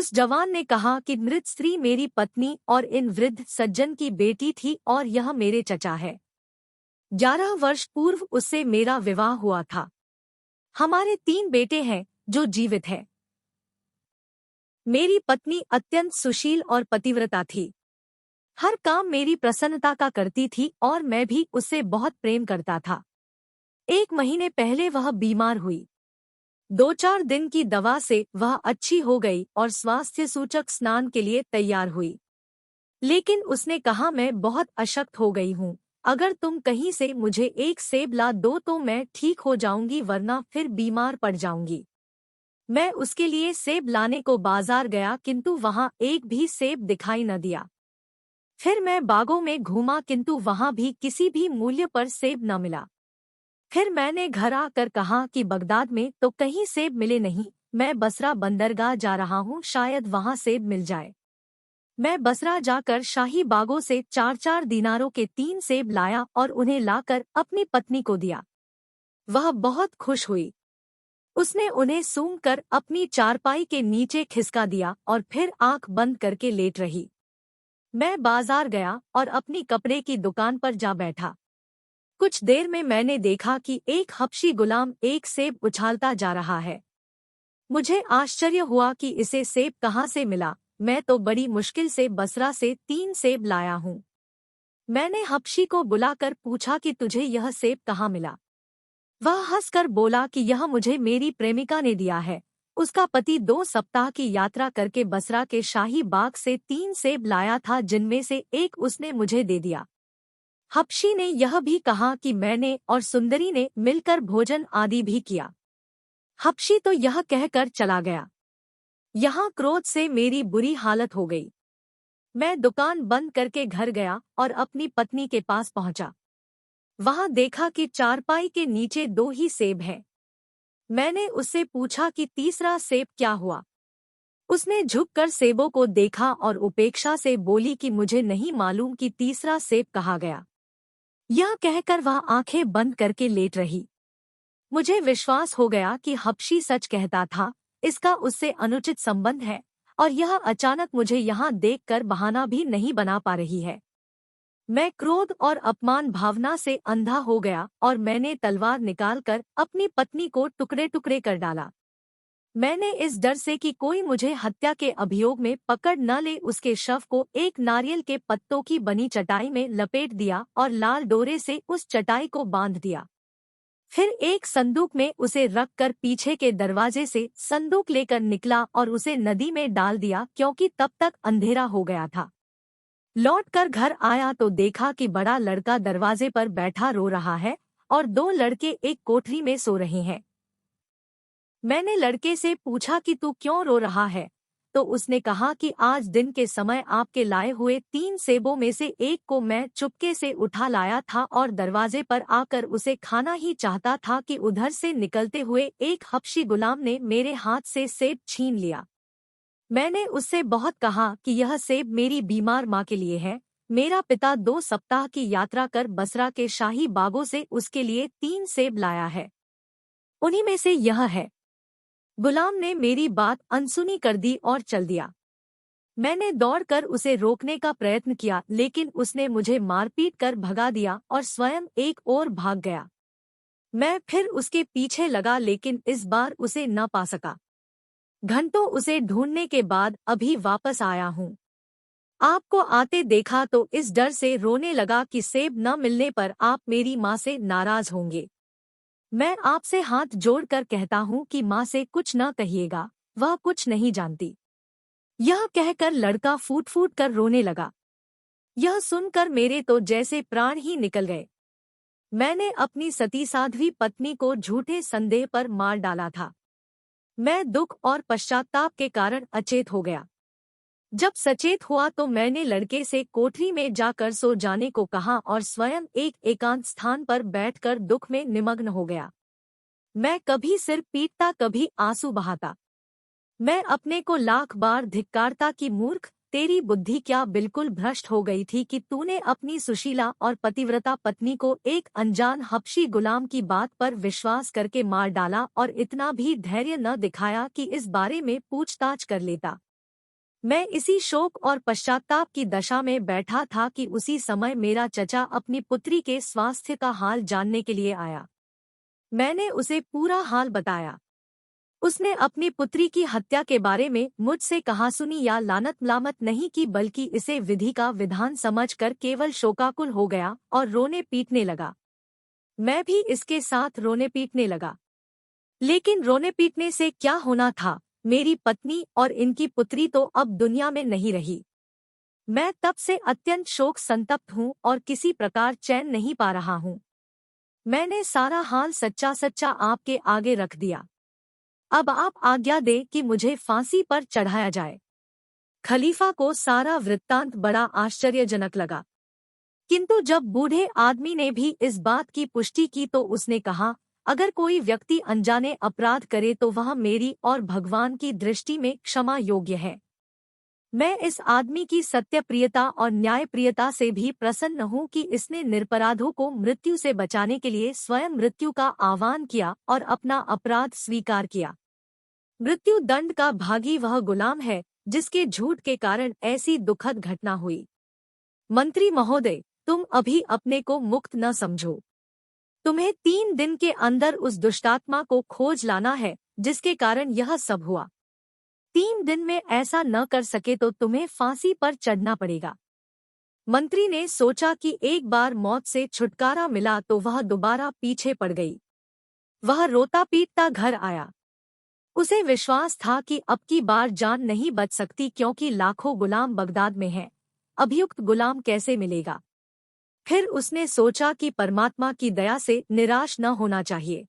उस जवान ने कहा कि मृत स्त्री मेरी पत्नी और इन वृद्ध सज्जन की बेटी थी और यह मेरे चचा है। 11 वर्ष पूर्व उससे मेरा विवाह हुआ था। हमारे 3 बेटे हैं जो जीवित हैं। मेरी पत्नी अत्यंत सुशील और पतिव्रता थी। हर काम मेरी प्रसन्नता का करती थी और मैं भी उससे बहुत प्रेम करता था। 1 महीने पहले वह बीमार हुई। 2-4 दिन की दवा से वह अच्छी हो गई और स्वास्थ्य सूचक स्नान के लिए तैयार हुई। लेकिन उसने कहा, मैं बहुत अशक्त हो गई हूँ। अगर तुम कहीं से मुझे 1 सेब ला दो तो मैं ठीक हो जाऊंगी, वरना फिर बीमार पड़ जाऊंगी। मैं उसके लिए सेब लाने को बाजार गया, किंतु वहां एक भी सेब दिखाई न दिया। फिर मैं बागों में घूमा, किंतु वहां भी किसी भी मूल्य पर सेब न मिला। फिर मैंने घर आकर कहा कि बगदाद में तो कहीं सेब मिले नहीं। मैं बसरा बंदरगाह जा रहा हूँ, शायद वहां सेब मिल जाए। मैं बसरा जाकर शाही बागों से 4-4 दीनारों के 3 सेब लाया और उन्हें लाकर अपनी पत्नी को दिया। वह बहुत खुश हुई। उसने उन्हें सूंघकर अपनी चारपाई के नीचे खिसका दिया और फिर आंख बंद करके लेट रही। मैं बाजार गया और अपनी कपड़े की दुकान पर जा बैठा। कुछ देर में मैंने देखा कि एक हबशी गुलाम एक सेब उछालता जा रहा है। मुझे आश्चर्य हुआ कि इसे सेब कहाँ से मिला। मैं तो बड़ी मुश्किल से बसरा से 3 सेब लाया हूँ। मैंने हबशी को बुलाकर पूछा कि तुझे यह सेब कहाँ मिला। वह हंसकर बोला कि यह मुझे मेरी प्रेमिका ने दिया है। उसका पति 2 सप्ताह की यात्रा करके बसरा के शाही बाग से 3 सेब लाया था, जिनमें से एक उसने मुझे दे दिया। हबशी ने यह भी कहा कि मैंने और सुंदरी ने मिलकर भोजन आदि भी किया। हबशी तो यह कहकर चला गया। यहाँ क्रोध से मेरी बुरी हालत हो गई। मैं दुकान बंद करके घर गया और अपनी पत्नी के पास पहुंचा। वहां देखा कि चारपाई के नीचे 2 ही सेब हैं। मैंने उससे पूछा कि तीसरा सेब क्या हुआ। उसने झुककर सेबों को देखा और उपेक्षा से बोली कि मुझे नहीं मालूम कि तीसरा सेब कहाँ गया। यह कहकर वह आंखें बंद करके लेट रही। मुझे विश्वास हो गया कि हबशी सच कहता था। इसका उससे अनुचित संबंध है और यह अचानक मुझे यहाँ देखकर बहाना भी नहीं बना पा रही है। मैं क्रोध और अपमान भावना से अंधा हो गया और मैंने तलवार निकालकर अपनी पत्नी को टुकड़े टुकड़े कर डाला। मैंने इस डर से कि कोई मुझे हत्या के अभियोग में पकड़ न ले उसके शव को एक नारियल के पत्तों की बनी चटाई में लपेट दिया और लाल डोरे से उस चटाई को बांध दिया। फिर एक संदूक में उसे रखकर पीछे के दरवाजे से संदूक लेकर निकला और उसे नदी में डाल दिया, क्योंकि तब तक अंधेरा हो गया था। लौटकर घर आया तो देखा कि बड़ा लड़का दरवाजे पर बैठा रो रहा है और 2 लड़के एक कोठरी में सो रहे हैं। मैंने लड़के से पूछा कि तू क्यों रो रहा है, तो उसने कहा कि आज दिन के समय आपके लाए हुए 3 सेबों में से एक को मैं चुपके से उठा लाया था और दरवाजे पर आकर उसे खाना ही चाहता था कि उधर से निकलते हुए एक हबशी गुलाम ने मेरे हाथ से सेब छीन लिया। मैंने उससे बहुत कहा कि यह सेब मेरी बीमार माँ के लिए है। मेरा पिता 2 सप्ताह की यात्रा कर बसरा के शाही बागों से उसके लिए 3 सेब लाया है। उन्हीं में से यह है। गुलाम ने मेरी बात अनसुनी कर दी और चल दिया। मैंने दौड़कर उसे रोकने का प्रयत्न किया, लेकिन उसने मुझे मारपीट कर भगा दिया और स्वयं एक ओर भाग गया। मैं फिर उसके पीछे लगा, लेकिन इस बार उसे न पा सका। घंटों उसे ढूंढने के बाद अभी वापस आया हूँ। आपको आते देखा तो इस डर से रोने लगा कि सेब न मिलने पर आप मेरी माँ से नाराज होंगे। मैं आपसे हाथ जोड़कर कहता हूँ कि माँ से कुछ न कहिएगा, वह कुछ नहीं जानती। यह कहकर लड़का फूट फूट कर रोने लगा। यह सुनकर मेरे तो जैसे प्राण ही निकल गए। मैंने अपनी सती साध्वी पत्नी को झूठे संदेह पर मार डाला था। मैं दुख और पश्चाताप के कारण अचेत हो गया। जब सचेत हुआ तो मैंने लड़के से कोठरी में जाकर सो जाने को कहा और स्वयं एक एकांत स्थान पर बैठकर दुख में निमग्न हो गया। मैं कभी सिर पीटता, कभी आंसू बहाता। मैं अपने को लाख बार धिक्कारता कि मूर्ख, तेरी बुद्धि क्या बिल्कुल भ्रष्ट हो गई थी कि तूने अपनी सुशीला और पतिव्रता पत्नी को एक अनजान हबशी गुलाम की बात पर विश्वास करके मार डाला और इतना भी धैर्य न दिखाया कि इस बारे में पूछताछ कर लेता। मैं इसी शोक और पश्चाताप की दशा में बैठा था कि उसी समय मेरा चचा अपनी पुत्री के स्वास्थ्य का हाल जानने के लिए आया। मैंने उसे पूरा हाल बताया। उसने अपनी पुत्री की हत्या के बारे में मुझसे कहासुनी या लानत मलामत नहीं की, बल्कि इसे विधि का विधान समझकर केवल शोकाकुल हो गया और रोने पीटने लगा। मैं भी इसके साथ रोने पीटने लगा। लेकिन रोने पीटने से क्या होना था? मेरी पत्नी और इनकी पुत्री तो अब दुनिया में नहीं रही। मैं तब से अत्यंत शोक संतप्त हूँ और किसी प्रकार चैन नहीं पा रहा हूँ। मैंने सारा हाल सच्चा सच्चा आपके आगे रख दिया। अब आप आज्ञा दे कि मुझे फांसी पर चढ़ाया जाए। खलीफा को सारा वृत्तांत बड़ा आश्चर्यजनक लगा, किंतु जब बूढ़े आदमी ने भी इस बात की पुष्टि की तो उसने कहा, अगर कोई व्यक्ति अनजाने अपराध करे तो वह मेरी और भगवान की दृष्टि में क्षमा योग्य है। मैं इस आदमी की सत्यप्रियता और न्यायप्रियता से भी प्रसन्न हूँ कि इसने निरपराधों को मृत्यु से बचाने के लिए स्वयं मृत्यु का आह्वान किया और अपना अपराध स्वीकार किया। मृत्यु दंड का भागी वह गुलाम है जिसके झूठ के कारण ऐसी दुखद घटना हुई। मंत्री महोदय, तुम अभी अपने को मुक्त न समझो। तुम्हें 3 दिन के अंदर उस दुष्टात्मा को खोज लाना है जिसके कारण यह सब हुआ। 3 दिन में ऐसा न कर सके तो तुम्हें फांसी पर चढ़ना पड़ेगा। मंत्री ने सोचा कि एक बार मौत से छुटकारा मिला तो वह दोबारा पीछे पड़ गई। वह रोता पीटता घर आया। उसे विश्वास था कि अब की बार जान नहीं बच सकती, क्योंकि लाखों गुलाम बगदाद में हैं। अभियुक्त गुलाम कैसे मिलेगा? फिर उसने सोचा कि परमात्मा की दया से निराश न होना चाहिए।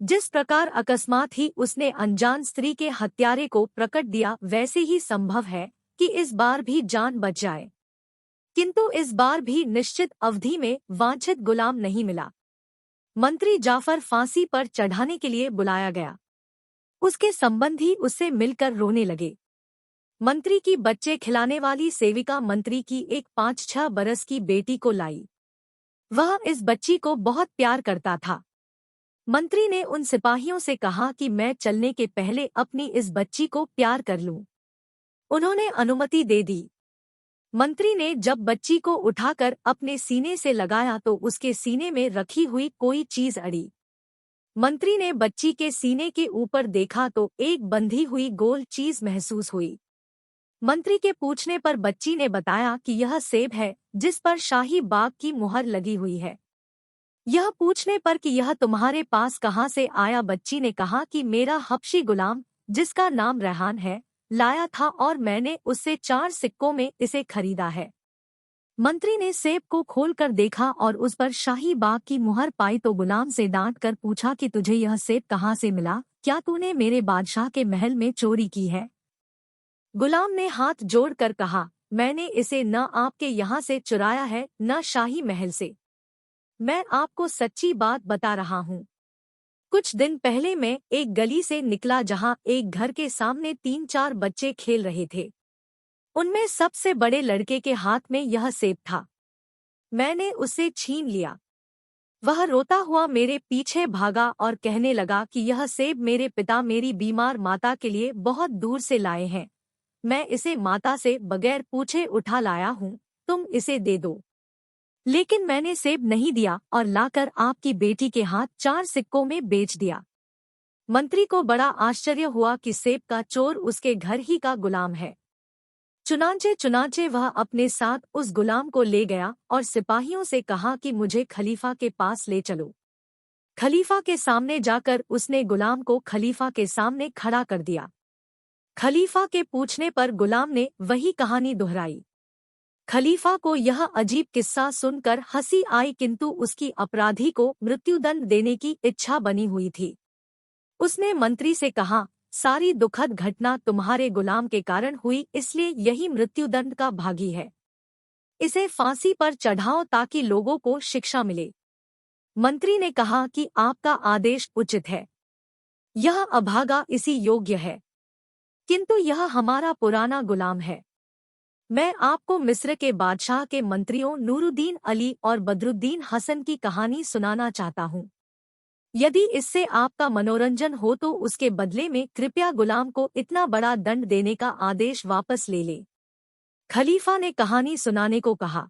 जिस प्रकार अकस्मात ही उसने अनजान स्त्री के हत्यारे को प्रकट दिया, वैसे ही संभव है कि इस बार भी जान बच जाए। किंतु इस बार भी निश्चित अवधि में वांछित गुलाम नहीं मिला। मंत्री जाफर फांसी पर चढ़ाने के लिए बुलाया गया। उसके संबंधी उससे मिलकर रोने लगे। मंत्री की बच्चे खिलाने वाली सेविका मंत्री की एक 5-6 बरस की बेटी को लाई। वह इस बच्ची को बहुत प्यार करता था। मंत्री ने उन सिपाहियों से कहा कि मैं चलने के पहले अपनी इस बच्ची को प्यार कर लूं। उन्होंने अनुमति दे दी। मंत्री ने जब बच्ची को उठाकर अपने सीने से लगाया तो उसके सीने में रखी हुई कोई चीज अड़ी। मंत्री ने बच्ची के सीने के ऊपर देखा तो एक बंधी हुई गोल चीज महसूस हुई। मंत्री के पूछने पर बच्ची ने बताया कि यह सेब है जिस पर शाही बाग की मुहर लगी हुई है। यह पूछने पर कि यह तुम्हारे पास कहाँ से आया, बच्ची ने कहा कि मेरा हबशी गुलाम, जिसका नाम रेहान है, लाया था और मैंने उससे 4 सिक्कों में इसे खरीदा है। मंत्री ने सेब को खोलकर देखा और उस पर शाही बाग की मुहर पाई तो गुलाम से डांट कर पूछा कि तुझे यह सेब कहाँ से मिला? क्या तूने मेरे बादशाह के महल में चोरी की है? गुलाम ने हाथ जोड़कर कहा, मैंने इसे न आपके यहाँ से चुराया है न शाही महल से। मैं आपको सच्ची बात बता रहा हूँ। कुछ दिन पहले मैं एक गली से निकला जहाँ एक घर के सामने 3-4 बच्चे खेल रहे थे। उनमें सबसे बड़े लड़के के हाथ में यह सेब था। मैंने उसे छीन लिया। वह रोता हुआ मेरे पीछे भागा और कहने लगा कि यह सेब मेरे पिता मेरी बीमार माता के लिए बहुत दूर से लाए हैं। मैं इसे माता से बगैर पूछे उठा लाया हूँ, तुम इसे दे दो। लेकिन मैंने सेब नहीं दिया और लाकर आपकी बेटी के हाथ 4 सिक्कों में बेच दिया। मंत्री को बड़ा आश्चर्य हुआ कि सेब का चोर उसके घर ही का गुलाम है। चुनाचे वह अपने साथ उस गुलाम को ले गया और सिपाहियों से कहा कि मुझे खलीफा के पास ले चलो। खलीफा के सामने जाकर उसने गुलाम को खलीफा के सामने खड़ा कर दिया। खलीफा के पूछने पर गुलाम ने वही कहानी दोहराई। खलीफा को यह अजीब किस्सा सुनकर हंसी आई, किंतु उसकी अपराधी को मृत्युदंड देने की इच्छा बनी हुई थी। उसने मंत्री से कहा, सारी दुखद घटना तुम्हारे गुलाम के कारण हुई, इसलिए यही मृत्युदंड का भागी है। इसे फांसी पर चढ़ाओ ताकि लोगों को शिक्षा मिले। मंत्री ने कहा कि आपका आदेश उचित है। यह अभागा इसी योग्य है, किंतु यह हमारा पुराना गुलाम है। मैं आपको मिस्र के बादशाह के मंत्रियों नूरुद्दीन अली और बदरुद्दीन हसन की कहानी सुनाना चाहता हूँ। यदि इससे आपका मनोरंजन हो तो उसके बदले में कृपया गुलाम को इतना बड़ा दंड देने का आदेश वापस ले ले। खलीफा ने कहानी सुनाने को कहा।